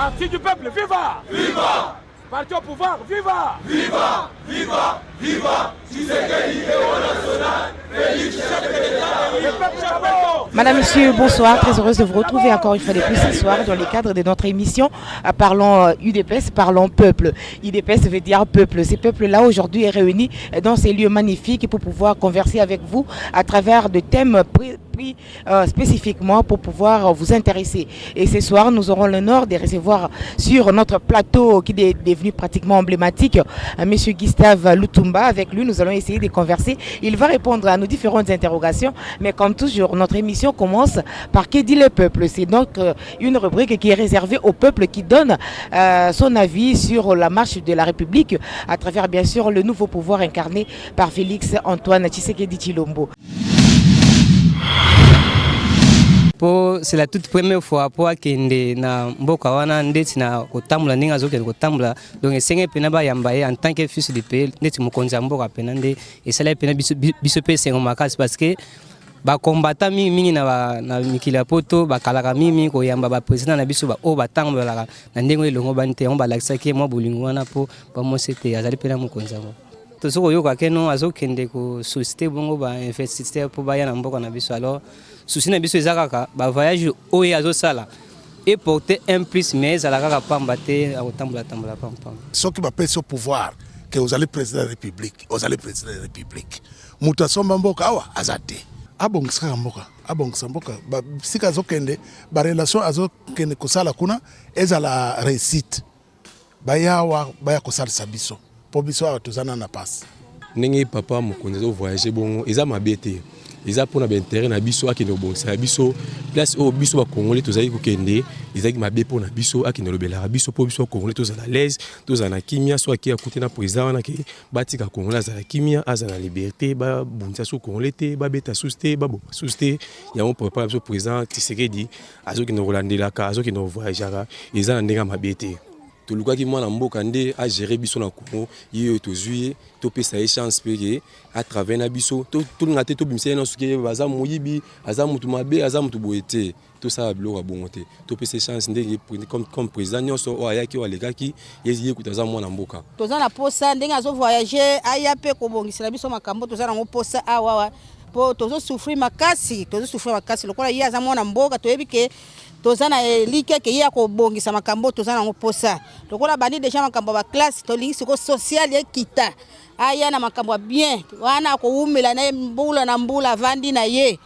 Parti du peuple, viva! Viva! Parti au pouvoir, viva! Viva! Viva! Viva! Tshisekedi, héros national! Félix, chef de l'État! Le peuple d'abord! Madame, Monsieur, bonsoir. Très heureuse de vous retrouver encore une fois de plus ce soir dans le cadre de notre émission Parlons UDPS, Parlons Peuple. UDPS veut dire peuple. Ce peuple-là aujourd'hui est réuni dans ces lieux magnifiques pour pouvoir converser avec vous à travers de thèmes pris spécifiquement pour pouvoir vous intéresser. Et ce soir, nous aurons l'honneur de recevoir sur notre plateau qui est devenu pratiquement emblématique, Monsieur Gustave Lutumba. Avec lui, nous allons essayer de converser. Il va répondre à nos différentes interrogations. Mais comme toujours, notre émission commence par que dit le peuple. C'est donc une rubrique qui est réservée au peuple qui donne son avis sur la marche de la République à travers bien sûr le nouveau pouvoir incarné par Félix Antoine Tshisekedi Tshilombo. C'est la toute première fois pour que na mboka wana ndeti na kotambula ninga zoke kotambula donc esenge pena ba yambaye en tant que fils du pays ndeti mokonzi mboka pena nde esala pena biso pe sengo makasi parce que ba combattant mingi na mikila poto ba kalaka mimi ko yamba ba président na biso ba o batambula na ndengo elongo banite on ba laksaki mo bolingo wana po ba mo sete azali pena mokonzi mboka tozoko yoka keno azokende ko société bongo ba investisseur pour ba ya na mboka na biso alors souci na biso ezakaka ba voyage oyo azosala et porter un plus mais alakaka pamba te akotambola tambola pam. Ceux qui m'appellent au pouvoir que vous allez président de la République, vous allez président de la République. Mutasomba mboka awa azate. Abongisa mboka ba sika azokende ba relation azokende kosala kuna ezala réussite. Bayawa baya kosala sabiso. Po biso awa tozana na passe. Ndenge papa mokonzi zo voyager bongo eza mabete. Ils ont pour intérêt na biso akino bonsa biso place au biso ba congolais tozali kokende ezaki mabe pour na biso akino lobela biso po biso congolais tozala l'aise tozana kimia so aki akuti na président na ke batika congolais azala kimia azala liberté ba bunza so congolais te ba beta souste ba bo souste ya on prépare biso président Tshisekedi azoki no rolandela ka azoki no voyager ezana ndenga mabete to lukaki mwana mboka nde a gérer biso na Congo yeyo tozui to pesa chance peke à travers na biso to ngate to bimse na suki baza moyibi aza mutu mabe aza mutu boete to ça bloka bongote to pesa chance nde comme président nyonso o ayaki o alegaki yezi kutaza mwana mboka toza na posa ndenge azo voyager aya pe ko bongisela biso makambo toza na posa awa po tozo souffrir makasi lokola ye aza mwana mboka toyebi ke tozana elike ke ya ko bongisa makambo tozana ngoposa lokola bani deja makambo ba classe to lingi siko social ekita aya na makambo bien wana ko umela na mbula na mbula vandi na ye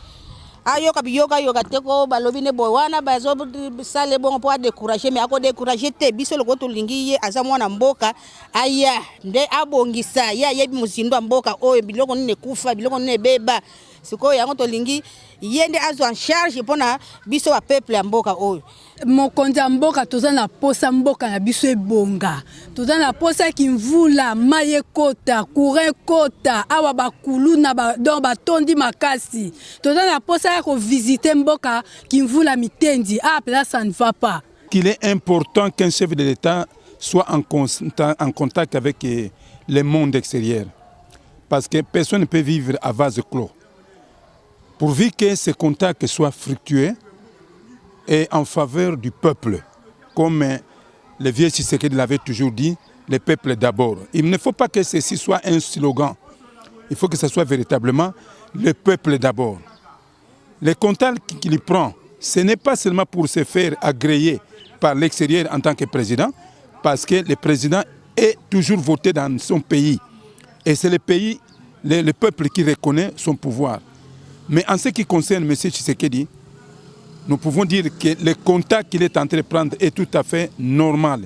ayoka biyoka yoka teko balobi ne boy wana bazo sale bon pour décourager mais ako décourager te biso loko to lingi ye aza mwana mboka aya nde abongisa ya ye muzindo mboka oyo biloko ne kufa biloko ne beba siko yango to lingi yende azo en charge pona biso wa peuple ya mboka oyo mokonzi ya mboka toza na posa mboka na biso ebonga toza na posa kimvula maye kota courant kota awa bakulu na don batondi makasi toza na posa ya ko visiter mboka kimvula mitendi là ça ne va pas. Qu'il est important qu'un chef de l'État soit en contact avec le monde extérieur parce que personne ne peut vivre à vase clos. Pourvu que ces contacts soient fructueux et en faveur du peuple, comme le vieux Tshisekedi l'avait toujours dit, le peuple d'abord. Il ne faut pas que ceci soit un slogan, il faut que ce soit véritablement le peuple d'abord. Les contacts qu'il prend, ce n'est pas seulement pour se faire agréer par l'extérieur en tant que président, parce que le président est toujours voté dans son pays. Et c'est le pays, le peuple qui reconnaît son pouvoir. Mais en ce qui concerne M. Tshisekedi, nous pouvons dire que le contact qu'il est en train de prendre est tout à fait normal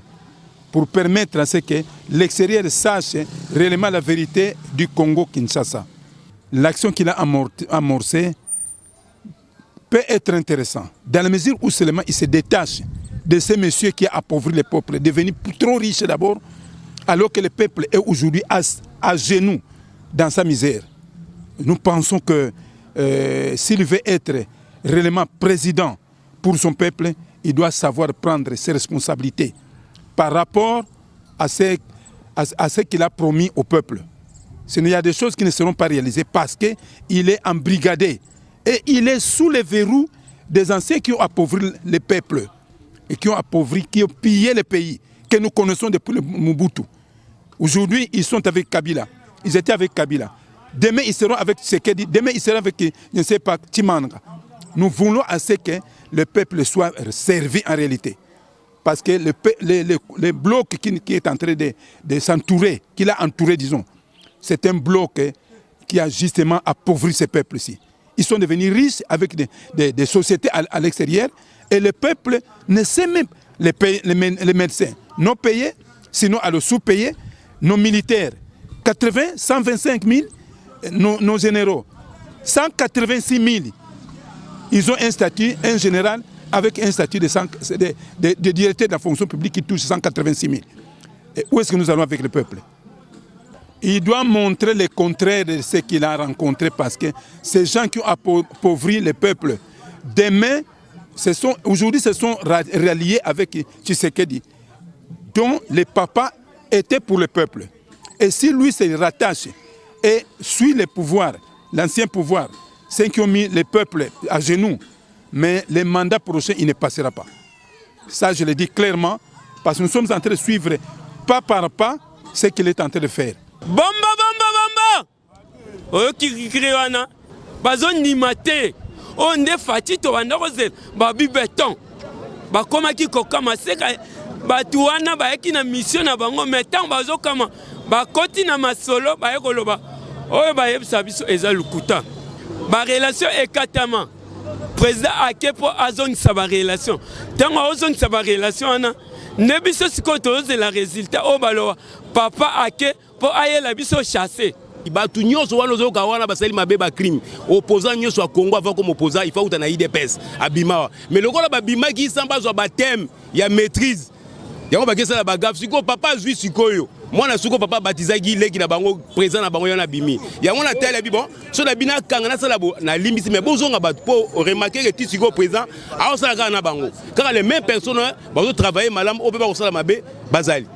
pour permettre à ce que l'extérieur sache réellement la vérité du Congo-Kinshasa. L'action qu'il a amorcée peut être intéressante, dans la mesure où seulement il se détache de ces messieurs qui a appauvri le peuple, devenu trop riche d'abord, alors que le peuple est aujourd'hui à genoux dans sa misère. Nous pensons que s'il veut être réellement président pour son peuple, il doit savoir prendre ses responsabilités par rapport à ce qu'il a promis au peuple. Il y a des choses qui ne seront pas réalisées parce qu'il est embrigadé et il est sous les verrous des anciens qui ont appauvri le peuple. et qui ont appauvri, qui ont pillé le pays que nous connaissons depuis le Mobutu. Aujourd'hui, ils sont avec Kabila. Ils étaient avec Kabila. Demain, ils seront avec Tshisekedi. Demain, ils seront avec, je ne sais pas, Timanga. Nous voulons à ce que le peuple soit servi en réalité. Parce que le bloc qui est en train de s'entourer, qui l'a entouré, disons, c'est un bloc qui a justement appauvri ce peuple-ci. Ils sont devenus riches avec des sociétés à l'extérieur et le peuple ne sait même les médecins non payés, sinon à le sous-payer, nos militaires, 125 000, nos généraux, 186 000. Ils ont un statut, un général, avec un statut de directeur de la fonction publique qui touche 186 000. Et où est-ce que nous allons avec le peuple? Il doit montrer le contraire de ce qu'il a rencontré parce que ces gens qui ont appauvri le peuple, demain, aujourd'hui, se sont ralliés avec Tshisekedi, dont les papas étaient pour le peuple. Et si lui se rattache et suit le pouvoir, l'ancien pouvoir, ceux qui ont mis le peuple à genoux, mais le mandat prochain, il ne passera pas. Ça, je le dis clairement, parce que nous sommes en train de suivre pas par pas ce qu'il est en train de faire. Bomba, bomba, bomba! Oyo kikiri wana, bazon nimate, onde fati to wanda kozel, babi beton, bakoma ki kokama seka, batu wana bayeki na mission na bango, metan bazo kama, bakoti na masolo, bayeko loba, oyo bayebisa biso eza lukuta. Ba relation ekatama, président ake po azong sa ba relation, tango azong sa ba relation wana, ne biso sikoto oze la résultat, o balowa, papa ake, pour ayer la biso chassé. Batu nyonso wana ozoka wana basali mabe ba crime opposant nyonso a Congo avant comme opposant il faut utana IDPS abima mais lokola ba bima ki samba zo ba thème ya maîtrise yango ba kesa la bagaf siko papa zui sikoyo mwana siko papa batizaki leki na bango présent na bango yana bimi yango na tele bi bon so na bina kanga na sala bo na limbisi mais bozonga ba po remarquer que ti siko présent a osala ka na bango car les mêmes personnes bazo travailler malam o pe ba osala mabe bazali.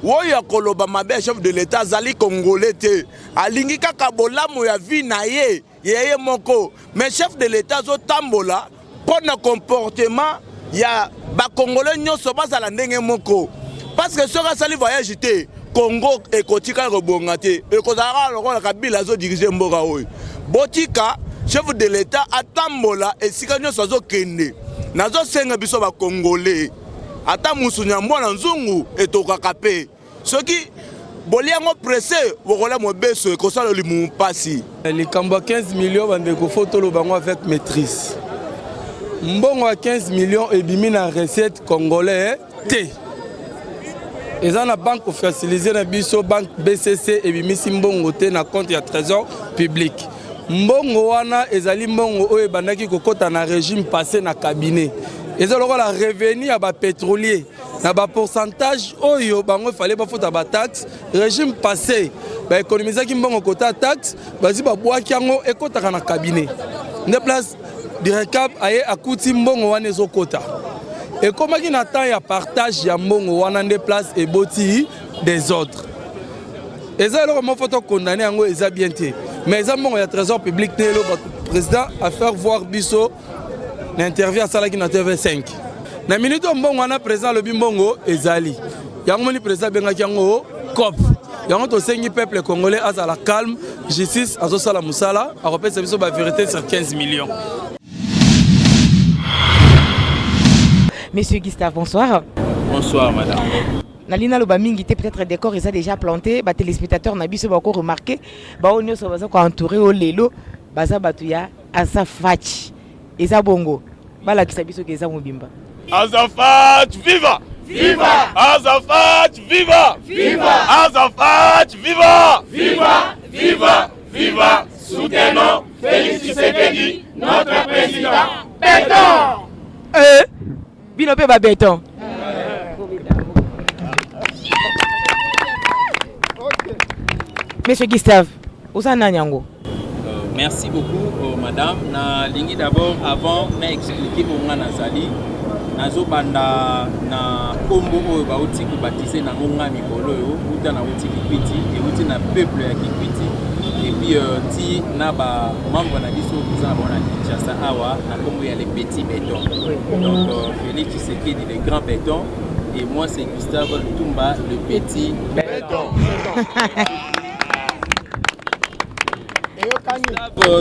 Woya koloba mabe chef de l'état zali congolais te alingi kaka bolamu ya vie na ye yeye moko mais chef de l'état zo tambola pona comportement ya ba congolais nyonso bazala ndenge moko parce que soka sali voyage te Congo ekotika rebonga te ekozala lokola Kabila zo diriger mboka oyo botika chef de l'état atambola esika nyonso zo kende nazo senga biso ba congolais ata musunya mwana nzungu etokaka pe soki boliango pressé bokola mobeso ekosala limu pasi likambo 15 millions bandeko fotolo bango avec maîtrise mbongo à 15 millions ebimi na recette congolais te eza na banque officialisée na biso banque BCC ebimisi mbongo te na compte ya trésor public mbongo wana ezali mbongo oyo ebandaki kokota na régime passé na cabinet eza lokola revenu ya ba pétrolier na ba pourcentage oyo bango fallait ba fota ba taxe régime passé ba économisaki mbongo kota taxe bazi ba bwaki yango ekotaka na cabinet ne place direcab aye akuti mbongo wana ezokota ekomaki na temps ya partage ya mbongo wana nde place eboti des autres eza eloko mo foto condamné yango eza bien te mais eza mbongo ya trésor public te lo président a faire voir biso l'interview à Salaki na TV5. Na minute mbongo wana président le bimbongo ezali. Yango moni président bengaki yango COP. Yango to sengi peuple congolais azala calme, justice azo sala musala, a repéter biso ba vérité sur 15 millions. Monsieur Gustave, bonsoir. Bonsoir madame. Nalina loba mingi te peut-être décor ils a déjà planté, ba téléspectateurs na biso ba ko remarqué, ba onyo so baza ko entouré au lelo, baza batuya Azafach. Eza bongo bala kisabiso keza mobimba Azafach viva viva Azafach viva viva Azafach viva viva viva viva soutenons Félix Tshisekedi notre président béton bino pe ba béton Monsieur Gustave osana nyango. Merci beaucoup, madame. Na lingi d'abord, avant, m'expliquer pour moi Nazali. nazo banda na kombo oyo bauti ko baptiser na ngonga mikolo yo uta na uti Kikwiti et uti na peuple ya Kikwiti et puis ti na ba membre na biso kuza bona Kinshasa awa na kombo ya les petits bétons. Donc Félix Tshisekedi les grands bétons et moi c'est Gustave Lutumba le petit béton. Gustave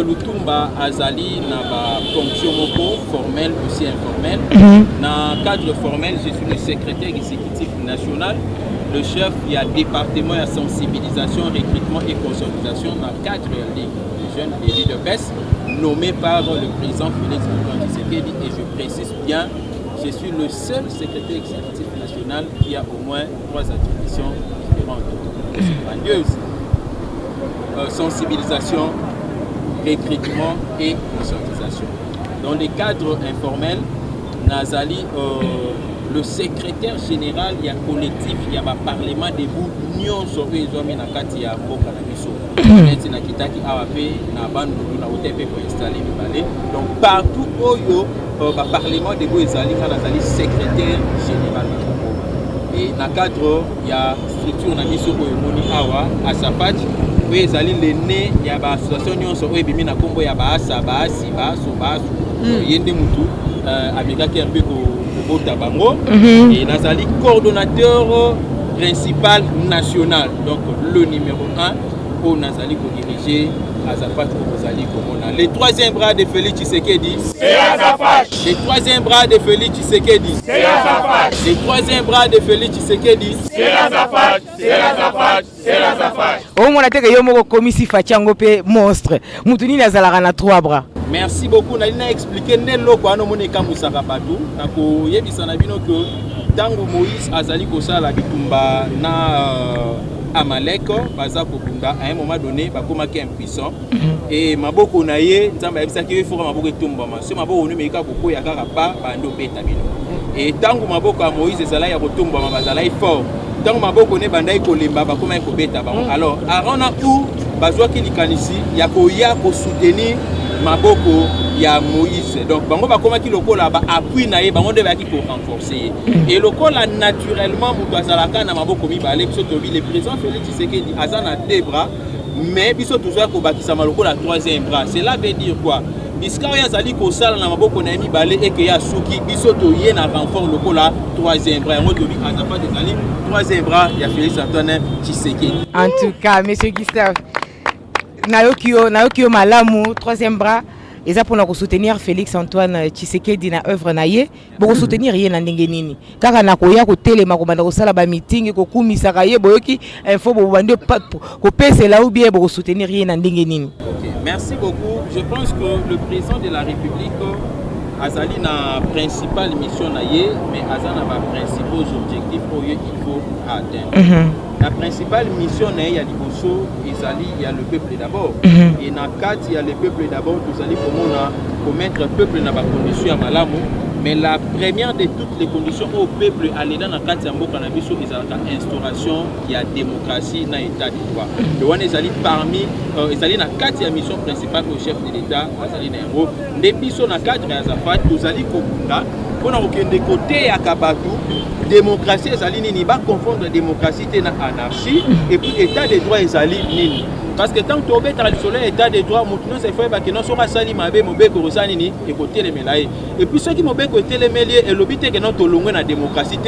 Lutumba azali na ba fonction moko formelle aussi informelle. Dans le cadre formel, je suis le secrétaire exécutif national, le chef il y a département de sensibilisation, recrutement et consolidation dans le cadre des jeunes et l'UDPS nommé par le président Félix Tshisekedi et je précise bien, je suis le seul secrétaire exécutif national qui a au moins 3 attributions différentes. Grandiose. Sensibilisation, recrutement et consolidation. Dans les cadres informels, Nazali, le secrétaire général, il y a collectif, il y a un parlement debout, nous sommes les hommes qui ont été installés. Donc partout où il y a un parlement debout, il y a un secrétaire général. Et dans le cadre, il y a une structure qui est Awa, à Sapat, où il y a l'aîné, il y a une association qui est en train de Asa, Baasi, Baso, Baso, Yende Moutou, avec un peu de Bango, et Nazali, coordonnateur principal national, donc le numéro 1, pour Nazali pour diriger Azafat Kozali Komona. Le troisième bras de Félix Tshisekedi, c'est Azafat. Le troisième bras de Félix Tshisekedi, c'est Azafat. Le troisième bras de Félix Tshisekedi, c'est Azafat. C'est Azafat. C'est Azafat. Au moins, tu as eu commissi Fachango pe monstre. Moutouni nazala na 3 bras. Merci beaucoup. Nalina expliqué nelo kwa no moneka musaka batu. Nako yebisa na bino que tango Moïse azali kosala bitumba na Amaleko baza kokunda à un moment donné bakomaki impuissant et maboko na ye nzamba yebisa ki fora maboko etumbama so maboko no meka kokoya kaka pa bando beta bino et tango maboko ya Moïse ezala ya kotumbama bazala fort tango maboko ne bandai kolemba bakoma ko beta bango alors arona où bazwaki likanisi ya koya ko soutenir maboko ya Moïse donc bango bakomaki lokola ba appui na ye bango de baki ko renforcer et lokola naturellement mutu azalaka na maboko mibale biso tobi le président Félix Tshisekedi azana 2 bras mais biso toujours ko bakisa lokola 3e bras cela veut dire quoi biska ya zali ko sala na maboko na mibale et que ya suki biso to ye na renfort lokola 3e bras yango tobi azafa ezali 3e bras ya Félix Antoine Tshisekedi. En tout cas monsieur Gustave Naokio malamu 3e bras et ça pour nous soutenir Félix Antoine Tshisekedi na œuvre na ye pour soutenir ye na ndenge nini kaka na koya ko telema ko banda ko sala ba meeting ko kumisa ka ye boyoki info bo bande ko pese là ou bien pour soutenir ye na ndenge nini. OK, merci beaucoup. Je pense que le président de la République azali na principale mission na ye mais azana ba principaux objectifs pour il faut atteindre. La principale mission il y a Liboso, il y a le peuple d'abord. Et dans le cadre, il y a le peuple d'abord, nous allons commettre le peuple dans la condition à Malamu. Mais la première de toutes les conditions au peuple, aller dans le cadre de cannabis, il y a l'instauration, il y a la démocratie dans l'État du droit. Le one est allé parmi, ils allaient dans le cadre de la mission principale au chef de l'État, Azali Nairo. Depuis son cadre de Azafat, nous allons Kokunda, pour nous des côtés à Kabatou. Démocratie ezali nini ba confondre démocratie et anarchie et puis état de droit ezali nini parce que tant que tu as le soleil état de droit maintenant c'est fait que non sera sali mabe mobeko rosani ni et côté les melaye et puis ceux qui mobeko était les melier et l'obité que non to longue na démocratie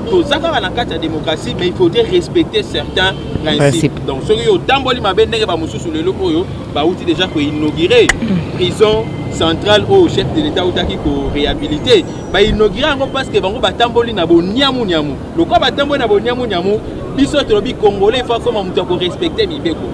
to zaka na carte de démocratie mais il faudrait respecter certains principes donc ceux qui au tamboli mabe ndenge ba mususu lelo oyo ba outi déjà ko inaugurer prison centrale au chef de l'État outaki ko réhabiliter ba inaugurer ngo parce que bango batamboli na bo nyamu le quoi batamboli na bo nyamu biso trobi congolais faut comme mutu ko respecter mibeko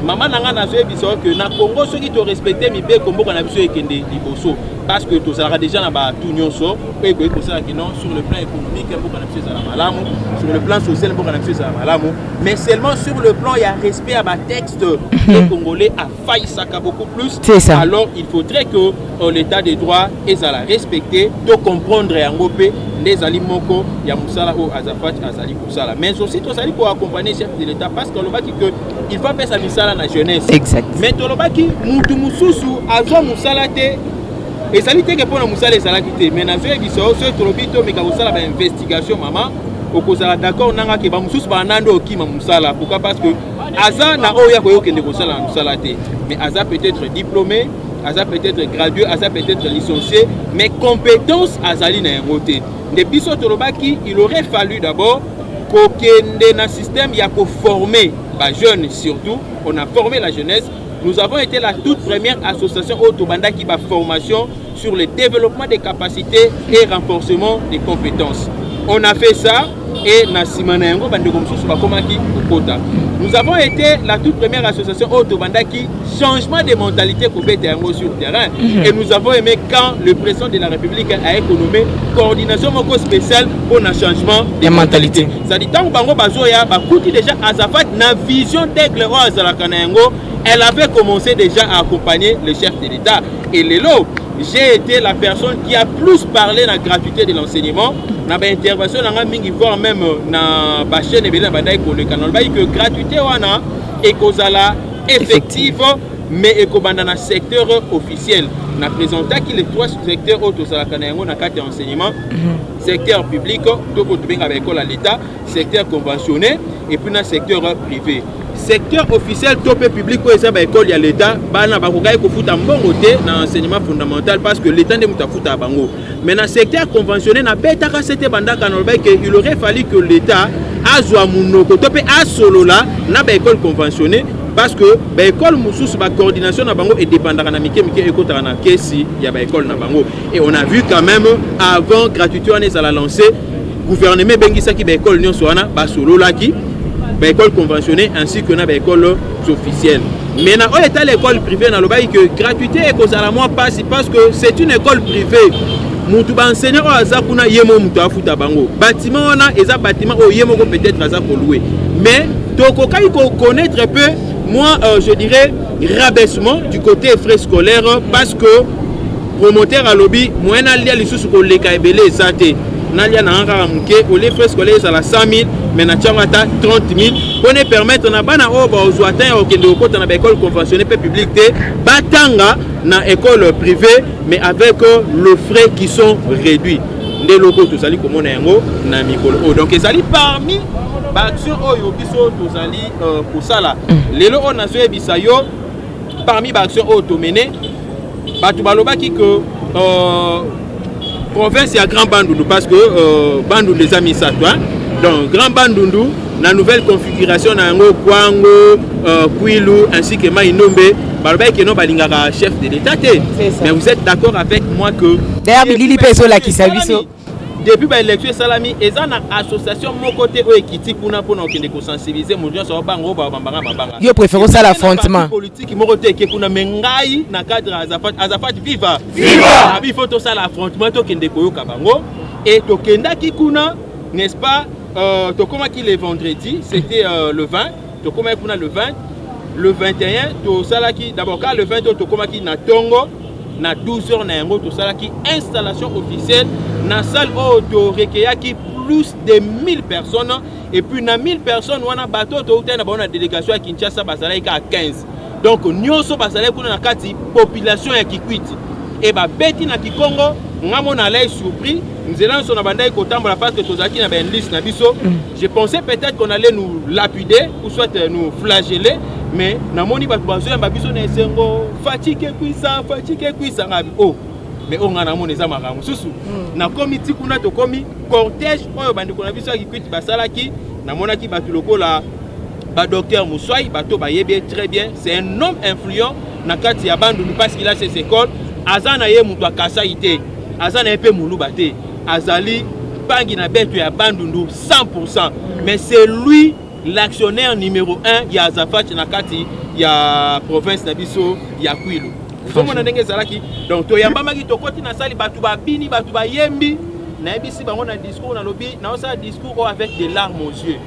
maman nanga na zo biso que na Congo ceux qui to respecter mibeko mboko na biso ekende liboso parce que to sera déjà na ba tout nyonso et que ça que non sur le plan économique mboko na biso za malamu sur le plan social mboko na biso za malamu mais seulement sur le plan il y a respect à ma texte les Congolais a failli ça beaucoup plus alors il faudrait que l'état de droit est à la respecter de comprendre yango pe les alimoko ya musala o Azafat azali kusala mais aussi to sali pour accompagner chef de l'État parce que le baki que il faut faire sa misala na jeunesse exact mais to le baki mutu mususu azo musala te Et ça dit que pour nous ça les salariés mais na zwe biso so trobito mais ka usala ba investigation maman okozala d'accord nanga ke ba mususu ba nando okima musala pourquoi parce que aza na oya ko yokende ko sala musala te mais aza peut-être diplômé aza peut-être gradué aza peut-être licencié mais compétence azali na ngote de biso torobaki il aurait fallu d'abord ko kende na système ya ko former ba jeunes surtout on a formé la jeunesse. Nous avons été la toute première association Autobanda qui va formation sur le développement des capacités et renforcement des compétences. On a fait ça et nous avons été la toute première association Autobanda qui changement de mentalité pour faire sur le terrain. Et nous avons aimé quand le président de la République a économé coordination spéciale pour un changement de mentalité. Ça dit tant que Bazoya Bakouti déjà Azafat na vision d'aigle rose à la Kanayango. Elle avait commencé déjà à accompagner le chef de l'État. Et Lélo, j'ai été la personne qui a plus parlé de la gratuité de l'enseignement. Dans l'intervention, voire même dans la chaîne que gratuité est effective, mais dans le secteur officiel. On a présenté que les trois secteurs dans l'enseignement, secteur public, avec l'État, secteur conventionné et puis dans le secteur privé. Secteur officiel, top public, où est l'école, il y a l'État, il y a dans l'enseignement fondamental parce que l'État n'est pas foutu à Bango. Mais dans le secteur conventionné, il aurait fallu que l'État a solo là, dans l'école conventionnée parce que l'école la coordination est dépendante de l'école. Et on a vu quand même, avant gratuité, on a lancé, le gouvernement Bengisa qui est l'école, solo là qui l'école conventionnée ainsi que l'école officielle. Maintenant, on est à l'école privée dans le pays que gratuité est cause à la moi passe parce que c'est une école privée. Mutuba enseignant au Azakuna Yemo Mutafuta Bango. Bâtiment on a et bâtiment au Yemo peut-être Azak pour louer. Mais Tokoka il connaît très peu, moi je dirais rabaissement du côté frais scolaire parce que promoteur à lobby moyen alia les sous pour les caibelés ça té. Nalia na anga muke au les frais scolaires à la 100 000 mais na tchangata 30 000 pour ne permettre na bana oba aux ouatins au kende okota na école conventionnée publique té batanga na école privée mais avec le frais qui sont réduits. Les locaux tout ça comme on a na mikolo. Donc ça li parmi action oyo biso tout ça pour ça là. Les lo on a zo bisayo parmi action oyo to mener batu baloba ki que province ya Grand Bandundu parce que Bandundu les amis ça toi. Donc Grand Bandundu la nouvelle configuration na ngo Kwango Kwilu ainsi que Mainombe baloba ki no balingaka chef de l'État. Mais vous êtes d'accord avec moi que d'ailleurs Bilili Peso la qui sabiso depuis l'élection salami et ça na association mon côté au ekiti kuna pour okende ko sensibiliser mon gens so bango ba bambanga mabanga yo préfère ça l'affrontement politique mon côté ke kuna mengai na cadre Azafat viva il faut tout ça l'affrontement to kende ko yoka bango et to kenda ki kuna n'est-ce pas to koma ki le vendredi c'était le 20 to koma kuna le 20 le 21 to sala ki d'abord quand le 20 to koma ki na Tongo na 12h na yango to sala ki installation officielle na salle auto rekeya qui plus de 1000 personnes et puis na 1000 personnes wana bateau to utana ba délégation à Kinshasa basala à 15 donc nyonso basala kuna na kati population ya Kikwiti et ba beti na Kikongo ngamo na lay surpris nous allons sur na bandai kotambola parce que tozaki na ben liste na biso je pensais peut-être qu'on allait nous lapider ou soit nous flageller mais na moni ba bazo ya biso na esengo fatigué puissant ngabi oh mais on a mon examen à Moussou. Na comité kuna to komi cortège oyo bandiko na biso Kikwiti basalaki na monaki batuloko la ba docteur Moussoui bato ba yebé très bien c'est un homme influent na kati ya Bandundu parce qu'il a ses écoles azana ye mutu akasa ité azana epé mulu baté azali bangi na beto ya Bandundu 100% mais c'est lui l'actionnaire numéro 1 ya Azafat na kati ya province na biso ya Kwilu. Donc to yamba maki to koti na sali batu ba bini batu ba yembi na ebisi bango na discours na lobby na osa discours avec des larmes aux yeux.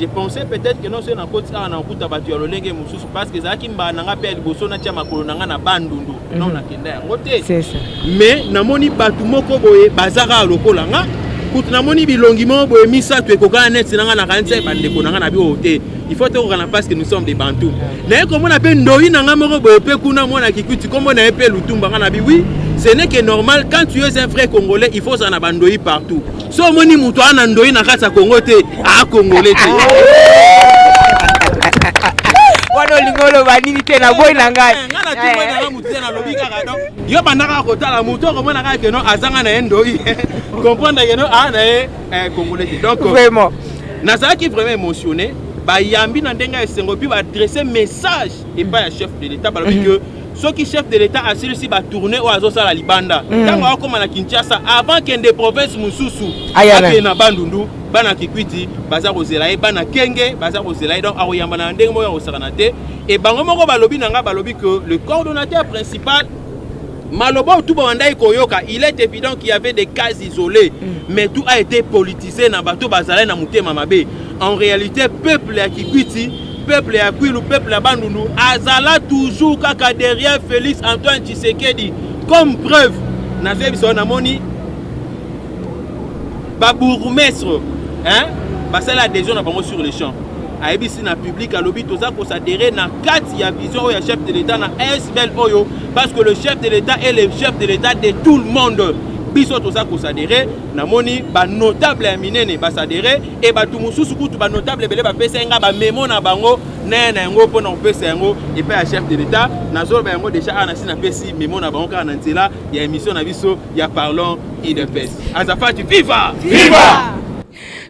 Je pensais peut-être que non c'est na koti na kuta batu ya lolenge mususu parce que zaki mba nanga pe liboso na tia makolo nanga na Bandundu non na kenda ya ngote. C'est ça. Mais na moni batu moko boye bazara lokola nga kutu na moni bilongimo boye misa to ekoka net nanga na kanisa bandeko nanga na bi ote. Il faut te rendre parce que nous sommes des Bantous. Mais comme on appelle Ndoi nanga moko boye pe kuna mona Kikwiti comme on appelle Lutumba ngana bi oui, Ce n'est que normal, quand tu es un vrai Congolais, il faut s'en abandonner partout. Si on moni muto an andoi na kasa Congo te, a Congolais te. Wana lingolo banini te na boy na ngai. Ngana tu boy na mutu na lobi kaka donc. Yo bandaka kotala muto ko mona ka ke no azanga na endoi. Comprendre que no a na Congolais te. Donc vraiment nazala qui vraiment émotionné, ba yambi na ndenga esengo puis ba adresser message et pas à chef de l'état parce que ceux qui chef de l'état a celui-ci va tourner au azo sala libanda. Tant on comme na Kinshasa avant qu'un des provinces mususu ape na bandundu bana kikwiti baza kozela e bana kenge baza kozela donc aroyamba na ndenge moyo osakana te et bango moko balobi nanga balobi que le coordonnateur principal Maloba tout bandai koyoka, il est évident qu'il y avait des cas isolés, mais tout a été politisé na bato bazala na mutema mabe. En réalité, peuple à Kikwiti, peuple à Kwilu, peuple à Bandundu, azala toujours kaka derrière Félix Antoine Tshisekedi. Comme preuve, na zebiso na moni ba bourgmestre, hein, ba c'est l'adhésion na bango sur les champs. A ebisi na public à lobby toza ko s'adhérer na 4 ya vision au chef de l'état na SBL oyo parce que le chef de l'état est le chef de l'état de tout le monde. Biso toza ko s'adhérer na moni ba notable ya minene ba s'adhérer et ba tumususu kutu ba notable belé ba pesa nga ba memo na bango na ngo pona pesa ngo et pas chef de l'état na zo ba ngo déjà ana sina pesi memo na bango ka na nzela ya émission na biso ya parlons IDPS. Azafati viva viva.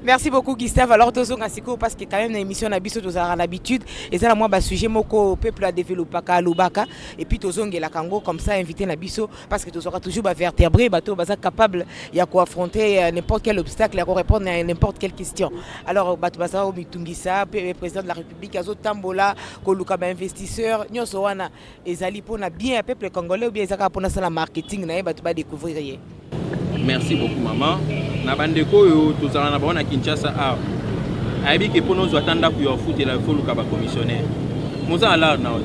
Merci beaucoup Gustave. Alors tozonga siko parce que quand même dans l'émission na biso tozara l'habitude et ça moi ba sujet moko peuple a développé ka lobaka et puis tozonga la Congo comme ça invité na biso parce que tozora toujours ba vertébrer bato baza capable ya ko affronter n'importe quel obstacle, ya ko répondre à n'importe quelle question. Alors bato baza o mitungisa président de la République azo tambola ko luka ba investisseur nyoso wana ezali pona bien peuple congolais ou bien ezaka pona ça la marketing na bato ba découvrir. Merci beaucoup maman. Na bandeko yo tozala na bana Kinshasa a. Aibi ke pono zo atanda ku yo foot la fo luka ba commissionnaire. Moza ala na oti.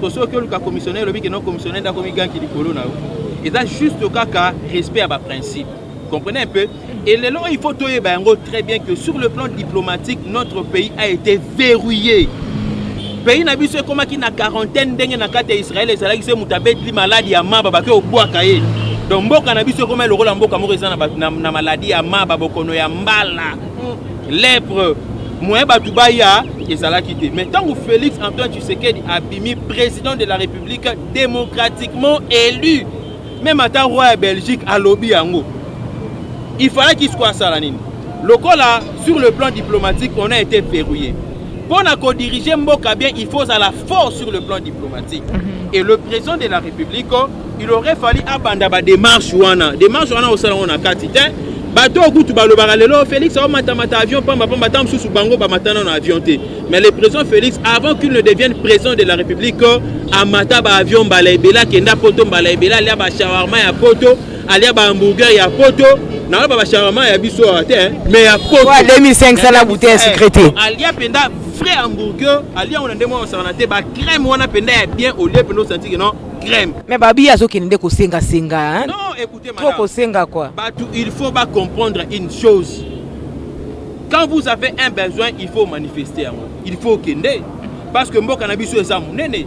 Parce que le commissionnaire le bi ke non commissionnaire da komi ganki likolo na. Et ça juste kaka respect à ba principe. Comprenez un peu. Et le long il faut toyer ba ngo très bien que sur le plan diplomatique notre pays a été verrouillé. Pays na biso comme qui na quarantaine ndenge na kata Israël et ça là qui se mutabet li maladie ya maba ba ke obwa kaye. Donc mboka na biso comme le rôle mboka mo reza na maladie ya maba bokono ya mbala lèpre moi batuba ya ezala kité mais tant que Félix Antoine Tshisekedi abimi président de la République démocratiquement élu même à roi de Belgique à lobby yango il fallait qu'il soit ça la nini lokola sur le plan diplomatique on a été verrouillé pour qu'on diriger mboka bien il faut à la force sur le plan diplomatique et le président de la République il aurait fallu abandonner des démarches wana au salon on a katite bato okutu balobaka lelo Félix a matamata avion pamba tam sous bango ba matana na avion té mais le président Félix avant qu'il ne devienne président de la République a mata ba avion balaibela kenda poto balaibela lia ba shawarma ya poto alia ba hamburger ya poto na ba shawarma ya biso té mais ya poto 2500 la bouteille secrétée alia penda vrai hamburger alia on ndemo on sanate ba crème wana penda bien au lieu pendo sentir que non crème. Mais babi azo kende ko senga hein? Non, écoutez madame. Trop ko senga quoi. Il faut pas comprendre une chose. Quand vous avez un besoin, il faut manifester. Il faut kende parce que mboka na biso eza munene.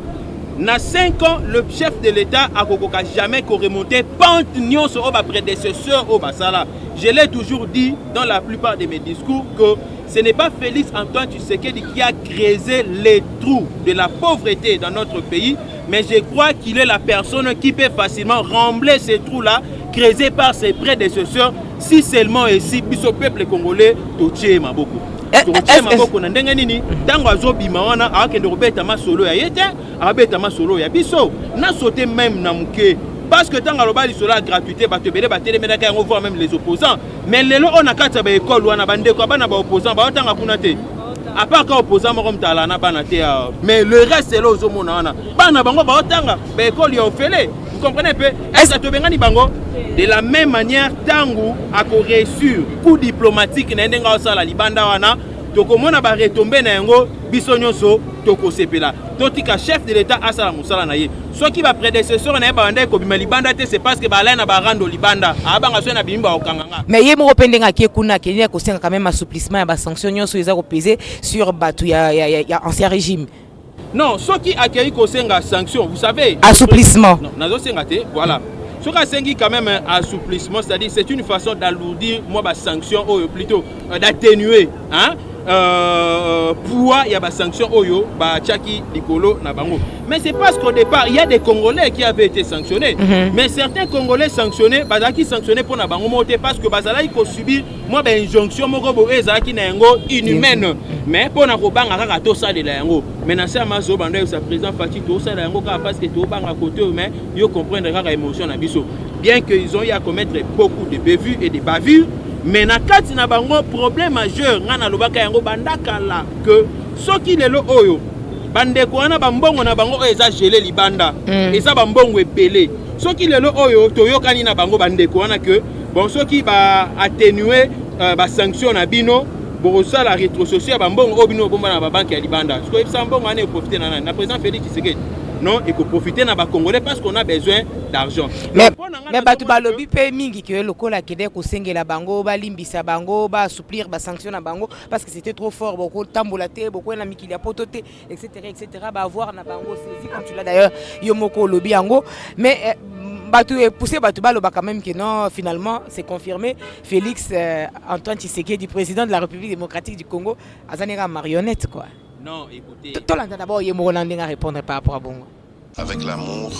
Na 5 ans, le chef de l'État a kokoka jamais ko remonter pente nyonso o ba prédécesseur au basala. Je l'ai toujours dit dans la plupart de mes discours que ce n'est pas Félix Antoine Tshisekedi qui a créé les trous de la pauvreté dans notre pays, mais je crois qu'il est la personne qui peut facilement rembler ces trous-là créés par ses prédécesseurs, si seulement et si le peuple congolais touche maboko. Touche maboko na ndenge nini tango azobima wana akende robeta masolo ya yete, abeta masolo ya biso, na sauter même na muke. Parce que tant que la gratuité, on voit même les opposants. Mais les gens on a 4 écoles ou on a bandé quoi, on a opposants, on a kunate. À part quand opposants, on a na banate. Mais le reste c'est là aux hommes on a. Bana bango ba otanga, ba école yo fele. Vous comprenez un peu? Est-ce que tu bengani bango? De la même manière, tangu a reçu coup diplomatique na ndenga osala libanda wana. Toko mona ba retomber na yango biso nyonso toko sepela. Totika chef de l'État asala musala na ye. Ce qui va prédécesseur na ba ndai ko bima libanda te c'est parce que ba la na ba rando libanda. Abanga so na bimba okanganga. Mais ye mo pendenga ki kuna Kenya ko senga quand même assouplissement ba sanction nyonso eza ko peser sur batu ya ancien régime. Non, ce qui accueille ko senga sanction, vous savez. Assouplissement. Non, nazo senga te, voilà. Ce qui a quand même un assouplissement, c'est-à-dire c'est une façon d'alourdir moi ma sanction ou plutôt d'atténuer hein poids il y a des sanctions oyo ba tchaki likolo na bango. Mais c'est parce qu'au départ il y a des Congolais qui avaient été sanctionnés. Mais certains Congolais sanctionnés bazaki sanctionnés pour na bango monter parce que bazala il ko subir moi ben injonction moko bo ezaki na yango inhumaine. Mais pour na ko banga kaka to ça de la yango. Maintenant c'est amazo banda yo sa président Fati to ça la yango parce que to banga côté mais yo comprendre kaka émotion na biso. Bien qu'ils ont eu à commettre beaucoup de bévues et de bavures. Mais na kati na bango problème majeur ngana lobaka yango bandaka la que soki lelo oyo bandeko wana bambongo na bango eza gelé libanda eza bambongo ebele soki lelo oyo toyokani na bango bandeko wana que bon soki ba atténuer ba sanction na bino borosa la rétrocession bambongo obino bomba na ba banque ya libanda parce que sambongo ane profiter na président Félix Tshisekedi non et que profiter na ba Congolais parce qu'on a besoin d'argent. Mais batu balobi pe mingi que lokola kede ko sengela bango ba limbisa bango ba assouplir ba sanction na bango parce que c'était trop fort beaucoup tambola te beaucoup na mikili ya potote etc ba avoir na bango saisi comme tu l'as d'ailleurs yo moko lobi yango mais batu poussé batu baloba quand même que non finalement c'est confirmé Félix Antoine Tshisekedi président de la République démocratique du Congo azanera marionnette quoi. Non, écoutez. D'abord, il y a Moronanding à répondre par rapport à Bongo. Avec l'amour,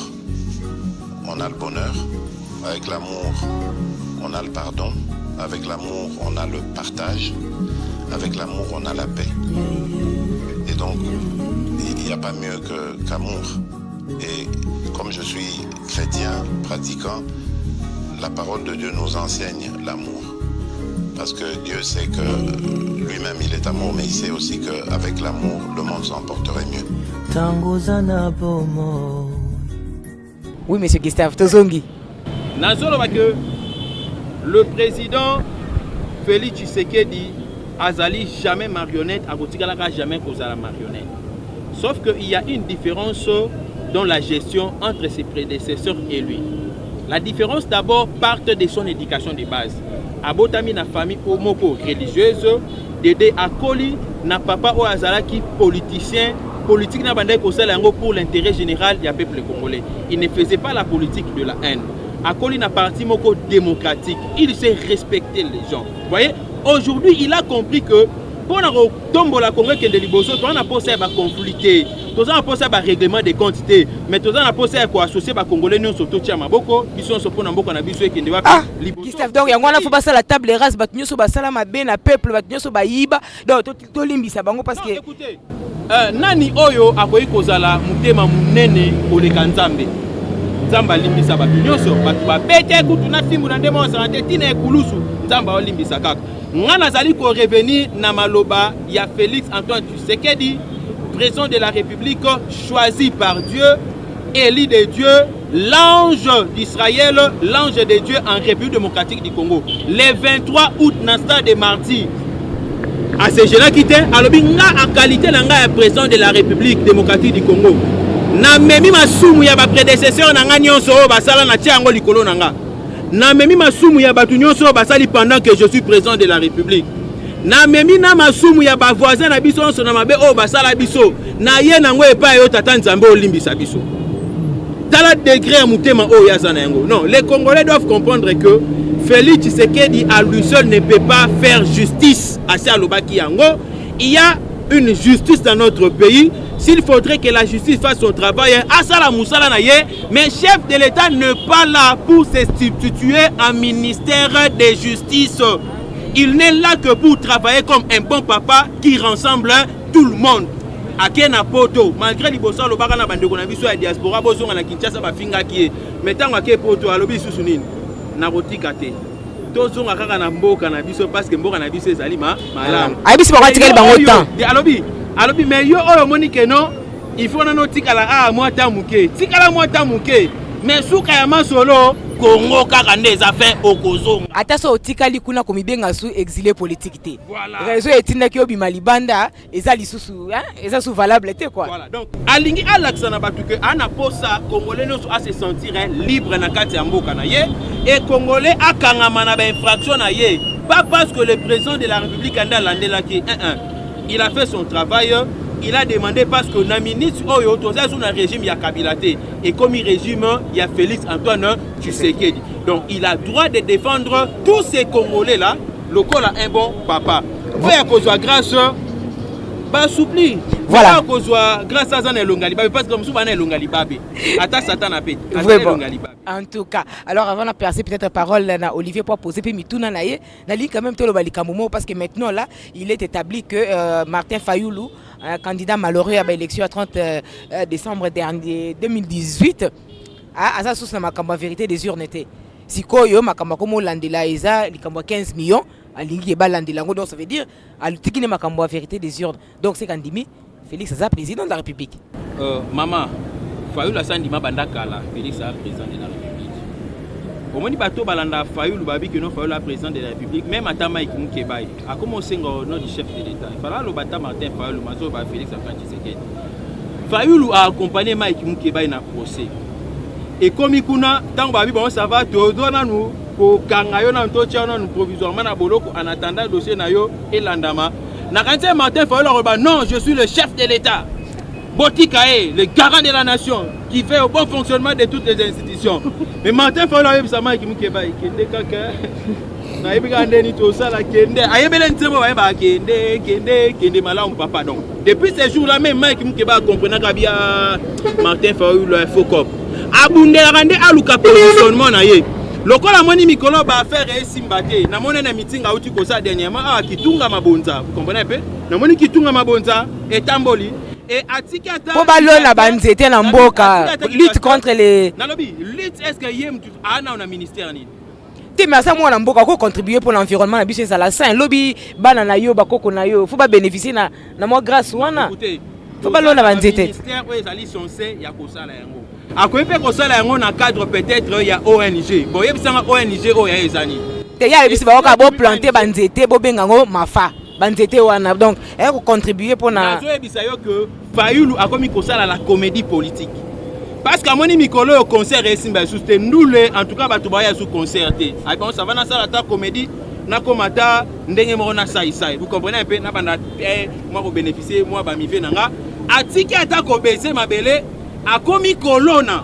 on a le bonheur. Avec l'amour, on a le pardon. Avec l'amour, on a le partage. Avec l'amour, on a la paix. Et donc, il n'y a pas mieux qu'amour. Et comme je suis chrétien, pratiquant, la parole de Dieu nous enseigne l'amour. Parce que Dieu sait que lui-même il est amour, mais il sait aussi qu'avec l'amour, le monde s'en porterait mieux. Oui, monsieur Gustave Tozongi. Nazolo que le président Félix Tshisekedi azali jamais marionnette, agotikalaka jamais causera marionnette. Sauf qu'il y a une différence dans la gestion entre ses prédécesseurs et lui. La différence d'abord part de son éducation de base. Abotami na famille omoko religieuse, Dédé Akoli na papa o azalaki politicien, politique na bandai kosala yango pour l'intérêt général du peuple congolais. Il ne faisait pas la politique de la haine. Akoli na parti moko démocratique, il sait respecter les gens. Vous voyez, aujourd'hui, il a compris que pour na tombo la Congo que de liboso, on a posé à confliter. Tous on a posé à règlement des quantités, mais tous on a posé à associer ba Congolais nous surtout tiama boko, biso so pona mboko na biso e kende wa liboso. Christophe donc yango na faut pas ça la table rase bat nyoso ba sala mabe na peuple bat nyoso ba yiba. Donc to limbisa bango parce que écoutez, nani oyo akoyi kozala mutema munene koleka nzambe. Nzamba limbisa ba nyoso batu ba bete kutu na fimbu na ndemo santé tina ekulusu nzamba o limbisa kaka. Ngana zali ko revenir na maloba ya Félix Antoine Tshisekedi, président de la République choisi par Dieu, élu de Dieu, l'ange d'Israël, l'ange de Dieu en République démocratique du Congo. Le 23 août, dans le stade de mardi, à ce jeune qui était en qualité de président de la République démocratique du Congo. Na memi masumu ya ba prédécesseur na nga nyonso basala na tiango likolo na nga. Na memi masumu ya batu nyonso basali pendant que je suis président de la République. Na memi na masumu ya ba voisin na biso so na mabe o basala biso. Na ye na ngo epa yo tata nzambe olimbisa biso. Tala degré ya mutema o ya sana yango. Non, les Congolais doivent comprendre que Félix Tshisekedi à lui seul ne peut pas faire justice à Salobaki yango. Il y a une justice dans notre pays. S'il faudrait que la justice fasse son travail, mais chef de l'État n'est pas là pour se substituer à un ministère de justice. Il n'est là que pour travailler comme un bon papa qui rassemble tout le monde. À Kena Poto, malgré les bossons, le barana bande qu'on a vu sur la diaspora, bossons à la Kinshasa, ma finga qui est. Mais tant que Poto, à l'objet sous Sounine, Naroti Kate. Tous ont à la mboka na biso parce que mboka na biso ezalima malam. Abiso ba tikeli bango temps. Alobi mais yo oyo monique non il faut nano tikala moi tamuke tikala moi tamuke mais suka ya masolo Congo kaka nde za fait okozonga ata so tikali kuna komibenga su exilé politique te réseau etinda ki obima libanda ezali susu eza sous valable te quoi. Voilà donc alingi alaxa na batuke ana posa congolais no à se sentir libre na kati ya mboka na ye et congolais akangama na ba infraction na ye pas parce que le président de la République anda landela ki il a fait son travail, il a demandé parce que na ministre oyo toza sur un régime ya Kabilate et comme il régime il y a Félix Antoine Tshisekedi. Donc il a droit de défendre tous ces Congolais là, le col a un bon papa. Faut qu'on soit grâce ba soupli. Voilà. Faut qu'on soit grâce à Zana Longali parce que comme souvent na Longali babé. Ata Satan a pété. En tout cas, alors avant de passer peut-être parole à Olivier pour poser puis mituna naie, nali quand même tout le balikamumo parce que maintenant là, il est établi que Martin Fayoulou, un candidat malheureux à l'élection à 30 décembre dernier 2018 a sa source na makamba vérité des urnes était. Sikoyo makamba comme landela eza likambo 15 millions alingi ba landela ngo donc ça veut dire alutikine makamba vérité des urnes. Donc c'est Kandimi Félix Aza président de la République. Maman Fayoulou Sandima Bandakala, Félix Aza président de la République. Au moins, bateau balanda Fayoulou babi que non Fayoulou président de la République, même à Tamaïk Moukebaï, a commencé au nom du chef de l'État. Il fallait le bata Martin Fayoulou, Mazo ba Félix Antoine Tshisekedi. Fayoulou a accompagné Mike Moukebaï dans le procès. Et comme il kuna, tant babi bon ça va, tout donne nous pour kangayo na ntocha na nous provisoirement na boloko en attendant le dossier na yo et l'andama. Na kanté Martin Fayoulou non, je suis le chef de l'État. Botikae, le garant de la nation, qui fait au bon fonctionnement de toutes les institutions. Mais Martin Fayoulou a ça qui Moukebaï, qui est quelqu'un. Na ebigande ni to ça la kende. Ayebele ntemo ba ba kende mala on papa donc. Depuis ces jours-là même Mike Moukebaï comprenant que Martin Fayoulou a faux cop. Abunde la rende aluka positionnement na ye. Lokola moni mikolo ba faire esimbate. Na moni na meeting a uti ko ça dernièrement a kitunga mabonza. Vous comprenez un peu? Na moni kitunga mabonza et tamboli. Et Atikata pour ballon la banzete na mboka lutte contre les Nalobi lutte est-ce que yem tu ana na ministère ni mais ça moi na mboka ko contribuer pour l'environnement na biso ça la sain lobby bana na yo bakoko na yo faut pas bénéficier na moi grâce wana faut ballon la banzete ministère oyo ezali censé ya kosala yango akoyi pe kosala yango na cadre peut-être ya ONG bon yebisanga ONG oyo ya ezani te ya yebisi ba ko planter banzete bo bengango mafa banzete wana donc elle contribuer pour na zo yebisa yo que Fayoulou a commis kosala la comédie politique parce que moni mikolo au concert esimba souste nous en tout cas bato baya sous concerté ah bon ça va na sala ta comédie na komata ndenge mo na sai vous comprenez un peu na banda moi ko bénéficier moi ba mi venanga atiki ata ko baisser mabele a commis colonna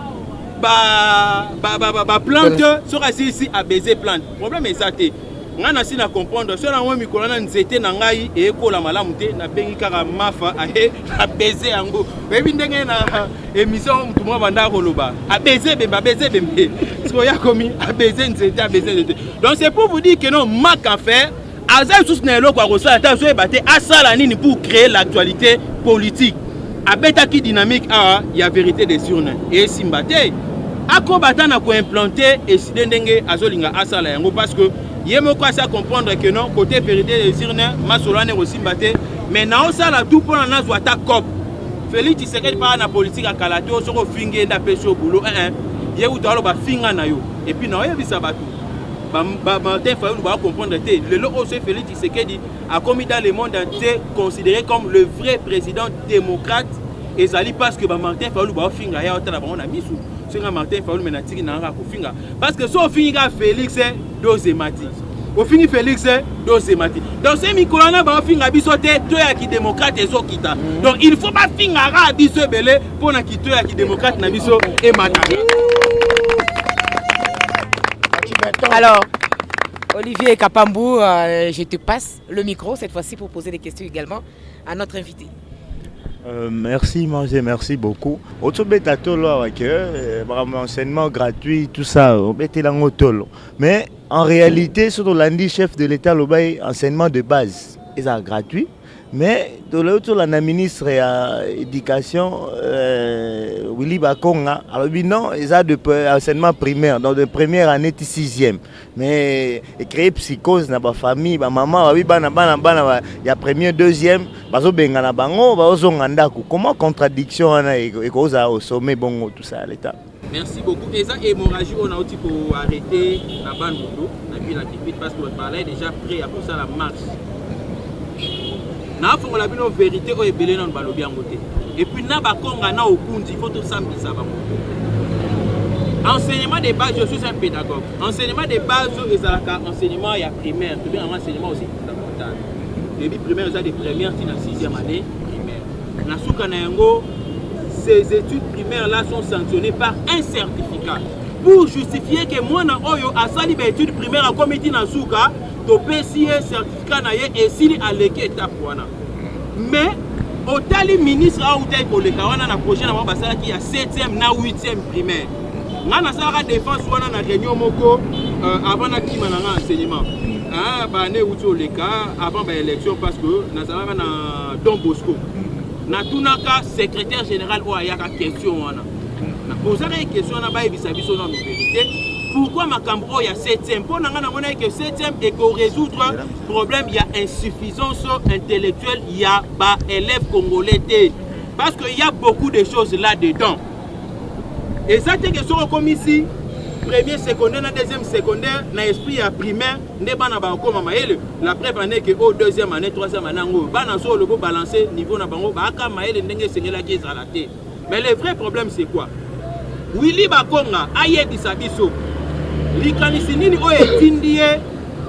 ba plante sur ici à baiser plante problème est ça té ngana si na comprendre so na moi mikolo na nzete na ngai e ko la malamu te na bengi kaka mafa ahe na baiser yango bebi ndenge na émission mtu mwa banda koloba a baiser bembe so ya komi a baiser nzete a baiser nzete donc c'est pour vous dire que non mak à faire aza tous na eloko ko sala ta so e baté asala nini pour créer l'actualité politique a betaki dynamique a ya vérité des urnes et simbate akobata na ko implanter et sidendenge azolinga asala yango parce que yemo quoi ça comprendre que non côté vérité des urnes masolane aussi mbaté mais na osala tout pour na zwa ta cop Félix Tshisekedi par na politique à Kalato soko finge na pêche au boulot ye ou tolo ba finga na yo et puis na yebisa bato ba Martin Fayoulou ba comprendre té le lo aussi Félix Tshisekedi a commis dans le monde entier considéré comme le vrai président démocrate et zali parce que ba Martin Fayoulou ba finga ya otala ba on a misu sur Martin Fayoulou mais na tiki na ko finga parce que so finga Félix dozemati au fini Félix dozemati donc c'est mikolana ba finga biso te to ya ki démocrate ezo kita donc il faut pas finga ra biso belé pour na ki to ya ki démocrate na biso et matanga. Alors Olivier Kapambou, je te passe le micro cette fois-ci pour poser des questions également à notre invité. Merci Manger, merci beaucoup. Autre bétatolo avec enseignement gratuit, tout ça, on mettait dans l'auto. Mais en réalité, sur l'andi chef de l'État, le enseignement de base, ils sont gratuits. Mais de l'autre, la ministre de l'éducation, Willy Bakonga, alors non, ils ont de enseignement primaire, dans de première année de 6e. Mais créer psychose dans la famille, ma maman, il y a premier, deuxième, comment contradiction au sommet, bon, tout ça à l'État. Merci beaucoup. Et ça, hémorragie, on a aussi pour arrêter la bande moto, parce que votre balai est déjà prêt à pousser la marche. Na fongo la bino vérité o ebele na balobi angote et puis na bakonga na okundi faut to sambisa bango enseignement de base je suis un pédagogue enseignement de base ezalaka enseignement ya primaire to bien enseignement aussi fondamental début primaire ça de première til na 6e année primaire na suka na yango ces études primaires là sont sanctionnées par un certificat pour justifier que mwana oyo asali ba études primaires a comité na suka to pesi certificat na ye esili aleki étape wana. Mais otali ministre a utai koleka wana na projet na basala ki ya 7e na 8e primaire. Ngana sala défense wana na réunion moko avant na kima na enseignement. Ah ba ne uti oleka avant ba élection parce que na sala na Don Bosco. Na tunaka secrétaire général o ayaka question wana. Na posaka une question na ba ebisa biso na vérité. Pourquoi makambo o ya 7e pour nanga na mona que 7e et qu'on résoudre problème il y a insuffisance intellectuelle il y a ba élèves congolais parce qu'il y a beaucoup de choses là dedans. Et ça c'est que sur comme ici premier secondaire na deuxième secondaire na esprit ya primaire ne bana ba ko mama ele la preuve année que au deuxième année troisième année ngo bana so le balancer niveau na bango ba ka maele ndenge sengela ki ezalate. Mais le vrai problème c'est quoi? Willy Bakonga ayebisa biso likanisi nini o etindie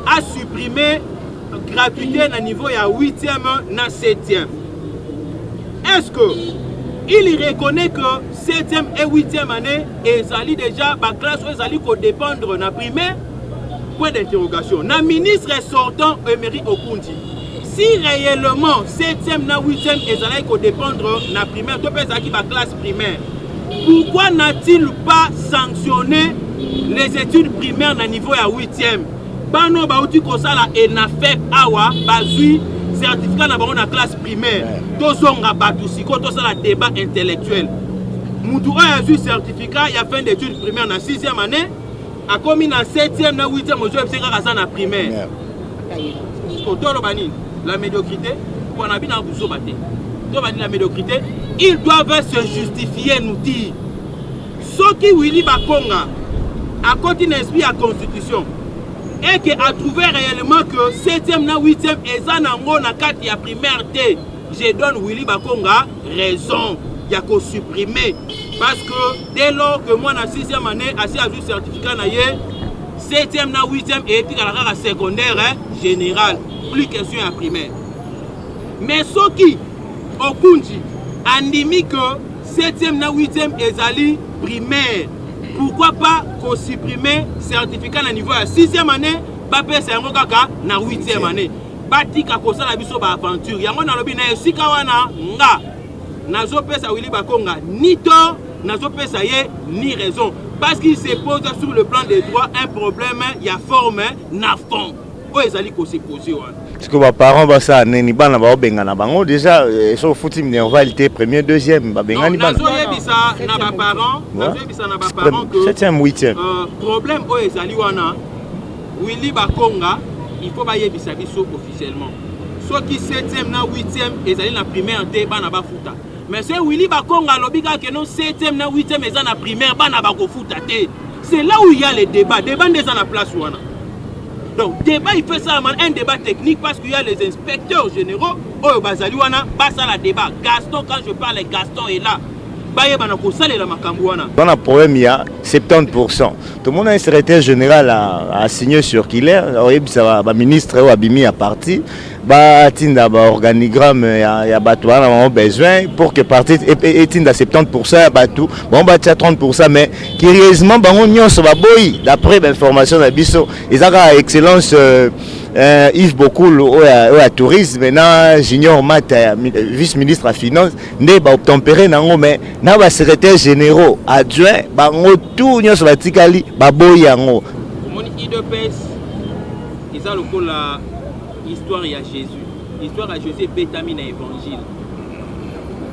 a supprimer gratuité na niveau ya 8e na 7e. Est-ce que il reconnaît que 7e et 8e année ezali déjà ba classe ezali ko dépendre na primaire? Point d'interrogation. Na ministre sortant Emery Okundi. Si réellement 7e na 8e ezali ko dépendre na primaire to pesa ki ba classe primaire. Pourquoi n'a-t-il pas sanctionné les études primaires na niveau ya 8e? Bano bauti kosala ENAFEP awa bazui certificat na bango na classe primaire. Tozonga batu siko tosala débat intellectuel. Mutu oya zui certificat ya fin d'études primaires na 6e année a commis na 7e na 8e ozo epseka kasa na primaire. Otolo bani la médiocrité pour na bina buso baté. To bani la médiocrité, ils doivent se justifier nous dire. Ce qui Willy Bakonga a continué esprit à constitution et qui a trouvé réellement que 7e na 8e ezanango na kati ya primaire T. Je donne Willy Bakonga raison. Il y a qu'à supprimer. Parce que dès lors que moi, dans 6e année, assis à un certificat, 7e, 8e et puis à la secondaire général, plus question à primaire. Mais ce qui, au Kunji, andimi que 7e, 8e ezali primaire. Pourquoi pas qu'on supprimer certificat à niveau à 6e année, Bapé c'est un kaka na 8e année. Bati kakosa na biso ba aventure. Yango na lobi na esika wana nga. Nazo pesa Willy Bakonga ni tort, nazo pesa ye ni raison. Parce qu'il se pose sur le plan des droits un problème, il y a forme, na fond. Oh, ezali ko se poser wana. Parce que mes parents ba ça neni bana ba benga na bango déjà so futi minervalité premier deuxième ba benga ni bana. Nazo yebisa na ba parents, nazo yebisa na ba parents que 7e 8e. Problème o ezali wana Willy Bakonga il faut ba yebisa biso officiellement. Soit qui 7e na 8e ezali na primaire te bana ba futa. Mais c'est Willy Bakonga lobika que non 7e na 8e ezali na primaire bana ba ko futa te. C'est là où il y a les débats, débat des na place wana. Donc débat il fait ça un débat technique parce qu'il y a les inspecteurs généraux oh bazali wana basa la débat. Gaston quand je parle Gaston est là. Dans le problème, il y a 70%. Tout le monde a un secrétaire général à signer circulaire. Le ministre ou Abimi a parti. Il y a un organigramme, il y a besoin pour que parti ait 70%, bon, il y a 30%, mais curieusement, d'après l'information de Bisso, ils ont excellence. Yves Bokoul au tourisme, maintenant Junior Mat, vice-ministre à finance, n'est pas obtempéré, mais n'a pas secrétaire général adjoint, bango tout n'y a pas tikali, baboyango. Mon IDPS, ils ont la histoire à Jésus. L'histoire à Jésus est bétamine à évangile.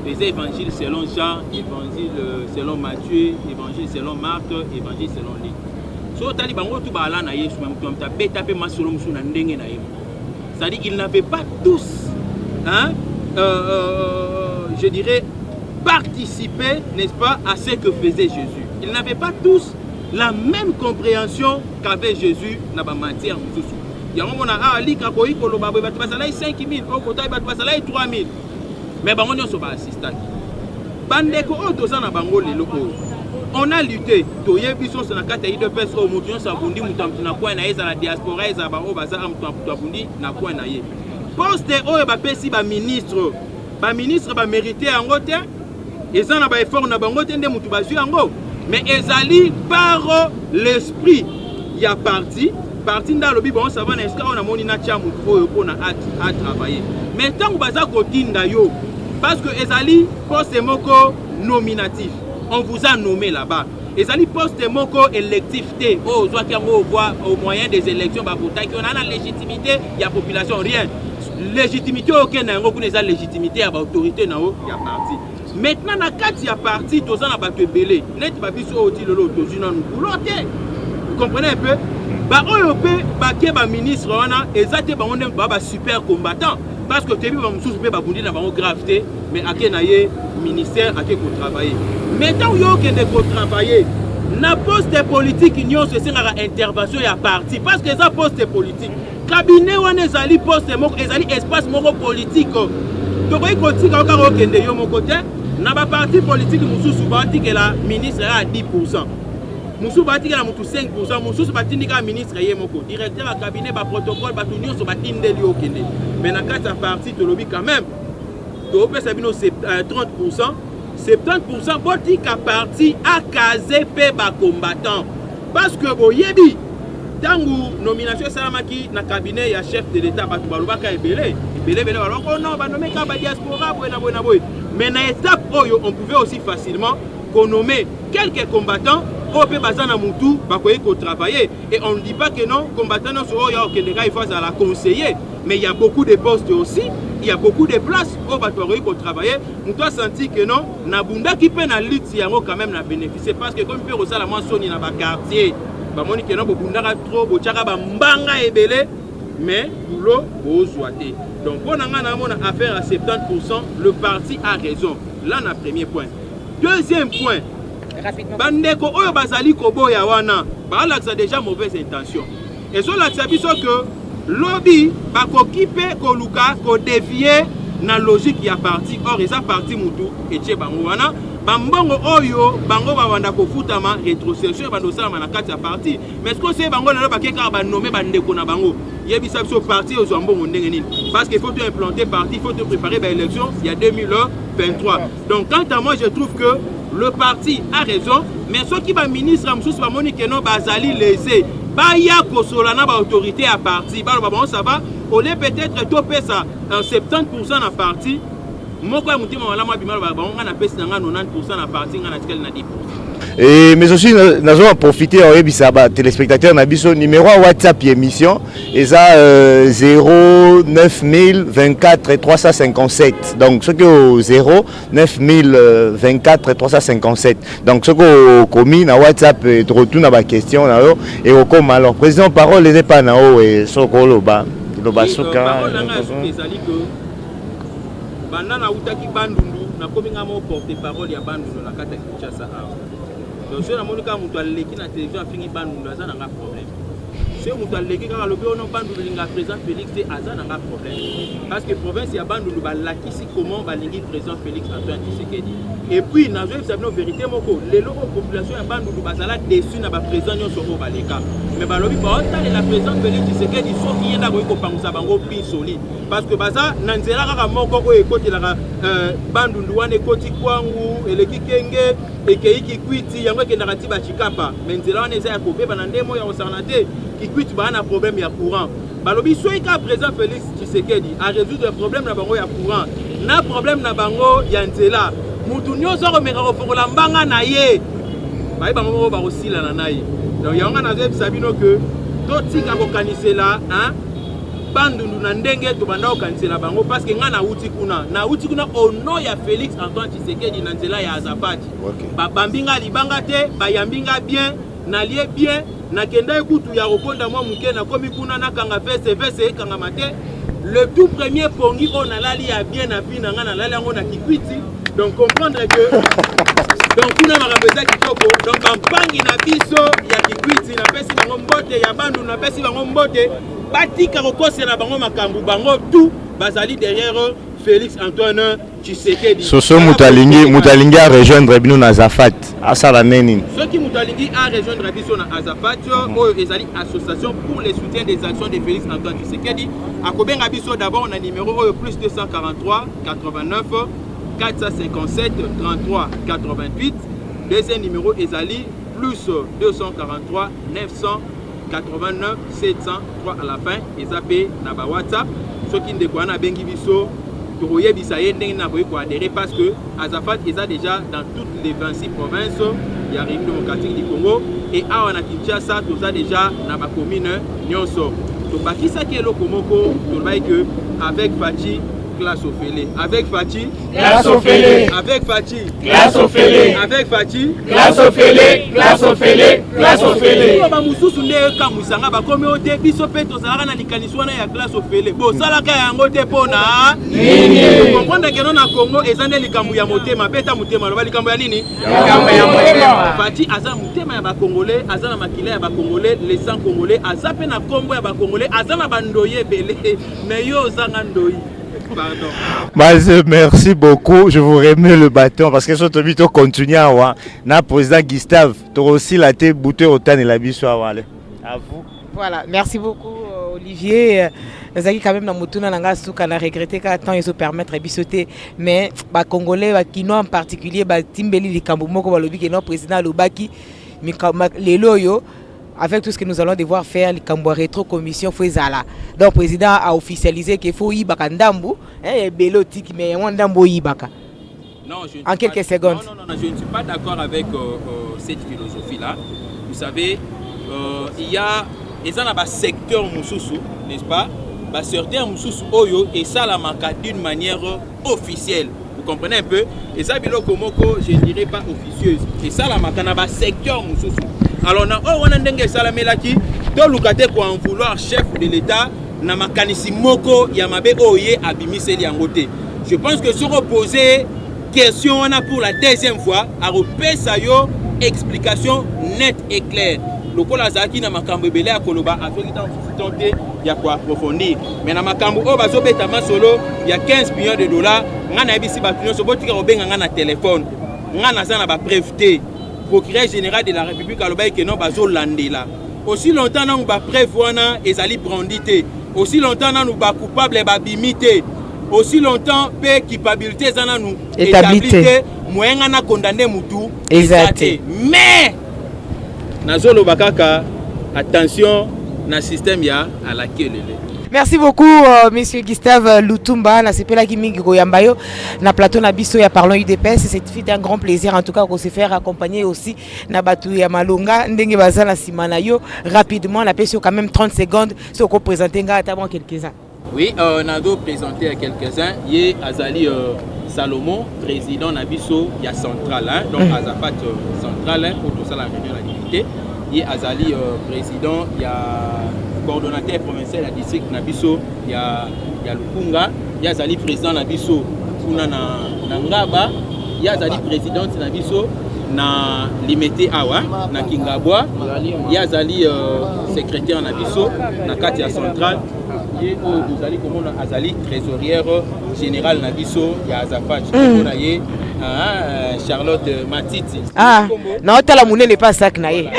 Les évangiles selon Jean, évangile selon Matthieu, évangile selon Marc, évangile selon Luc. C'est-à-dire qu'ils n'avaient pas tous, hein, je dirais, participé, n'est-ce pas, à ce que faisait Jésus. Ils n'avaient pas tous la même compréhension qu'avait Jésus dans la matière. Il y a un moment où il y a 5 000, 3 000. Mais on a assisté. On a lutté. Poste ministre ba ministre ba mérité yango te eza na ba effort na bango te nde mutu bazwi yango mais ezali par l'esprit ya parti nda lobi bon ça va na esika on a moni na tia mutu oyo pona a travailler mais tant baza kotinda yo parce que ezali poste moko nominatif on vous a nommé là-bas ezali poste moko électif te oh soit qui on voit au moyen des élections ba bota qui on a la légitimité ya population rien légitimité aucun na ngo kuna eza légitimité ya ba autorité na o ya parti maintenant na kati ya parti toza na bato ebele net ba biso oti lolo tozina nous coulote vous comprenez un peu ba oyo pe ba ke ba ministre wana ezate ba onde ba super combattant parce que tebi ba mususu pe ba bundi na bango gravité mais ake na ye ministère ake ko travailler maintenant yo kende ko travailler na poste politique nyonso esengaka intervention ya parti parce que ça poste politique cabinet wana ezali poste moko ezali espace moko politique donc ko tika ka kende yo moko te na ba parti politique mususu ba tikela ministre à 10%. Mususu ba tikela mutu 5%, mususu ba tindika ministre ye moko directeur à cabinet ba protocole ba tunyo so ba tindeli yo kende. Mais na kati ya parti to lobi quand même to pesa bino 30%, 70% botika parti a casé pe ba combattant parce que boyebi tangu nomination salamaki na cabinet ya chef de l'état ba balobaka ebele baloko non ba nommer ka ba diaspora boena boy mais na étape oyo on pouvait aussi facilement nommer quelques combattants au pe bazana mutu ba ko travailler et on ne dit pas que non combattants non so oyo okendeka il faut à la conseiller mais il y a beaucoup de postes aussi il y a beaucoup de places au bato ko travailler on doit sentir que non na bunda qui peut na lutte yango quand même na bénéficier parce que comme peut rosala moi soni na ba quartier ba moni que non bo bunda trop bo tchaka ba mbanga ebele mais boulot bozoité donc on a affaire à 70%, le parti a raison là na premier point deuxième point bandeko oyo bazali koboya wana ba la déjà mauvaise intention et so la biso que lobby ba ko kipe ko luka ko dévier na logique ya parti or eza parti mutu etie bango wana bambongo oyo bango ba wanda ko futama rétrocession bando sala na kati ya parti mais ce que c'est bango na ba keka ba nommer bandeko na bango yebisa biso parti aux mbongo ndenge nini parce qu'il faut te implanter parti, il faut te préparer ba élection il y a 2023 donc quant à moi je trouve que le parti a raison mais ceux qui va ministre msusu ba moni que non bazali lésé ba ya ko solana ba autorité à parti ba bon ça va on est peut-être topé ça en 70% na parti moko ya mutima wala mwa bimalo ba on a pesi nga 90% na parti nga na tikali na 10%. Et mais aussi nous avons profité en ebisaba téléspectateurs na biso numéro WhatsApp émission et ça 09024 357 donc ce que au 09024 357 donc ce que commis na WhatsApp et retourne à ma question là et au comme alors président parole n'est pas na haut et sokolo ba soka banana utaki bandundu na kominga mo porte parole ya bandundu na kata Kinshasa donc je na monika mutu aleki na télévision afingi bandundu aza na problème c'est mutu aleki kaka lobi ono bandundu linga président Félix te aza na problème parce que province ya bandundu ba lakisi comment ba lingi président Félix Antoine Tshisekedi et puis na zo ça no vérité moko lelo population ya bandundu bazala déçu na ba président nyonso ko baleka mais ba lobi ba otale la président Félix Tshisekedi so ki yenda ko pangusa bango pisoli parce que baza nanzela kaka moko ko ekotela bandundu wane koti kwangu eleki kenge ekeiki kwiti yango kendaka ti ba chikapa mais nzela wana eza ya kobeba na ndemo ya osana te kikwiti ba na problème ya courant balobi soika président Félix Tshisekedi a résoudre le problème na bango ya courant na problème na bango ya nzela mutu nyonso ko meka ko fongola mbanga na ye ba bango ba osila na nayi donc yango na zeb sabino que to tika ko kanisela hein bandundu na ndenge to banda ko kanisela bango parce que nga na uti kuna au nom ya Félix Antoine Tshisekedi na nzela ya Azapati ba bambinga libanga te ba yambinga bien na lié bien na kenda ekutu ya roponda mwa muke na komi kuna na kanga vese kanga mate le tout premier pongi on a lali ya bien na pina nga na lali yango na kikwiti donc comprendre que donc kuna makambeza kitoko donc bampangi na biso ya kikwiti na pesi bango mbote ya bandu na pesi bango mbote batika kokosela bango makambu bango tout bazali derrière Félix Antoine Tshisekedi. Soso Moutalingi a rejoindre Bino Nazafat. Asala neni. Ceux qui Moutalingi a rejoindre Bino Nazafat, ezali association pour le soutien des actions de Félix Antoine Tshisekedi. A Kobenga biso d'abord on a numéro plus 243 89 457 33 88. Deuxième numéro ezali plus 243 989 703 à la fin. Ezapé na ba WhatsApp. Ceux qui ne connaissent pas bengi biso parce que Azafat est déjà dans toutes les 26 provinces. Il y a République démocratique du Congo et à Kinshasa, tout ça déjà dans ma commune Nyonso. Donc, qui ça qui est le Komoko, que avec Fachi, classe au félé. Avec Fachi, classe au félé. Avec Fachi, classe au félé. Avec Fachi, classe au félé. Classe au félé. Classe au félé. Ba mususu ne ka musanga ba komi o te biso pe to zalaka na likaniswa na ya classe au félé. Bo salaka yango te pona nini. Comprendre que non na Congo ezande likambu ya motema beta motema lo ba likambu ya nini? Likambu ya motema. Fachi aza motema ya ba congolais, aza na makila ya ba congolais, les 100 congolais, aza pe na kombo ya ba congolais, aza na bandoye belé. Mais yo zanga ndoyi. Merci beaucoup, je vous remets le bâton parce que ce que continue à voir. Na président Gustave, tu aussi la tête bouteille au temps et la biso à voir. À vous. Voilà, merci beaucoup Olivier. Zaki quand même na mutuna nanga suka na regretter ka temps ils se permettre bisoter mais ba congolais ba kino en particulier ba timbeli likambo moko ba lobi que non président Lobaki les loyo. Avec tout ce que nous allons devoir faire, le Cambo rétro commission Fouezala. Donc le président a officialisé qu'il faut Ibaka Ndambu, et Belotik, mais Ndambo Ibaka. En quelques secondes. Non, je ne suis pas d'accord avec cette philosophie-là. Vous savez, il y a un secteur Moussoussou, n'est-ce pas? Un secteur Moussoussou Oyo, et ça la marque d'une manière officielle. Vous comprenez un peu? Et ça, Biloko, je ne dirais pas officieuse. Et ça la marque un secteur Moussoussou. Alors, on a dengue salamelaki, to lukate ko en vouloir chef de l'État, na makanisi moko yamabe oye abimiseli yangote. Je pense que sur opposer question on a pour la deuxième fois à repesa yo explication nette et claire. Lokola zaki na makambo belé akoloba afeki tant tenter ya quoi approfondir. Mais na makambo o bazo beta masolo il y a 15 millions de dollars ngana ebisi batunyo so botika obenga ngana téléphone. Ngana za na ba breveté. Procureur général de la République a l'obéi que non bazo landela. Aussi longtemps nous ba prévoir ezali brandité. Aussi longtemps nous ba coupable ba bimité. Aussi longtemps pe culpabilité zana nous établité. Moyenga na condamné mutu. Exact. Mais nazolo bakaka attention na système ya à laquelle Merci beaucoup, monsieur Gustave Lutumba. Na sepela ki mingi koyambayo na plateau na biso ya Parlons UDPS. C'est un grand plaisir en tout cas qu'on se faire accompagner aussi na batu ya Malonga ndenge bazala simana yo rapidement la question quand même 30 secondes si on peut présenter ngata quelques-uns. Oui, on a dû présenter quelques-uns. Yé Azali Salomon, président na biso ya central hein, donc Azafat central hein, pour tout ça la réunion l'activité. Yé Azali président ya coordonnateur provincial à district Nabiso, il y a Lukunga, il y a Zali président Nabiso, kuna na Ngaba, il y a Zali président Nabiso na Limete Awa, na Kingabwa, il y a Zali secrétaire Nabiso, na Katia Centrale, et vous allez comment Azali trésorière générale Nabiso, il y a Azafat, Charlotte Matiti. Ah, non, tu as la monnaie n'est pas sac naïe.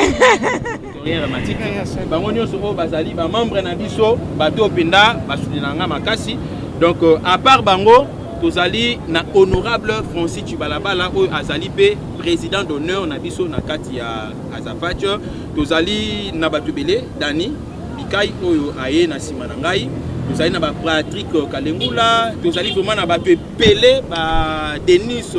Donc à part Bango, tozali na honorable Francis Tubalabala ou Azali P président d'honneur na biso na kati ya Azafat, tozali na batubele Dani Bikai oyo aye na sima na ngai, tozali na ba Patrick Kalengula, tozali vraiment na batu Pelé ba Denis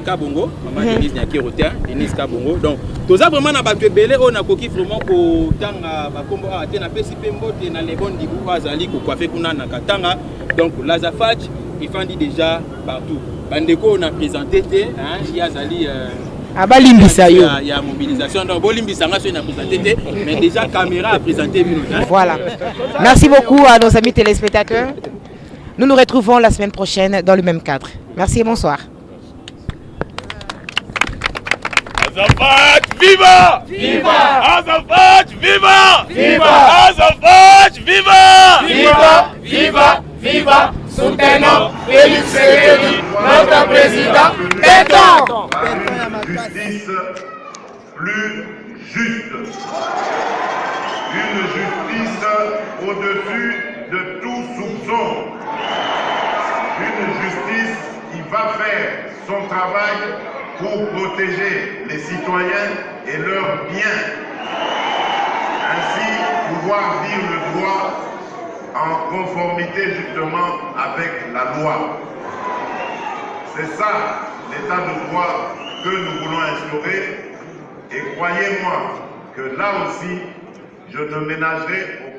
Kabongo, maman Denis Nyakerotia, Denis Kabongo. Donc toza vraiment na batu belé on a koki vraiment ko tanga ba kombo a te na pesi pembo te na lebon dibu azali ko coiffer kuna na katanga. Donc l'Azafat il fandi déjà partout. Bandeko on a présenté te hein, il y a Azali il y a mobilisation donc bolimbisa nga so na présenté mais déjà caméra a présenté vino. Voilà. Merci beaucoup à nos amis téléspectateurs. Nous nous retrouvons la semaine prochaine dans le même cadre. Merci et bonsoir. Azafat, viva! Viva! Azafat, viva! Viva! Azafat, viva! Viva! Viva! Viva! Soutenons Félix Tshisekedi, notre président. Béton. Une justice plus juste. Une justice au-dessus de tout soupçon. Une justice qui va faire son travail pour protéger les citoyens et leurs biens. Ainsi, pouvoir dire le droit en conformité justement avec la loi. C'est ça l'état de droit que nous voulons instaurer. Et croyez-moi que là aussi, je ne ménagerai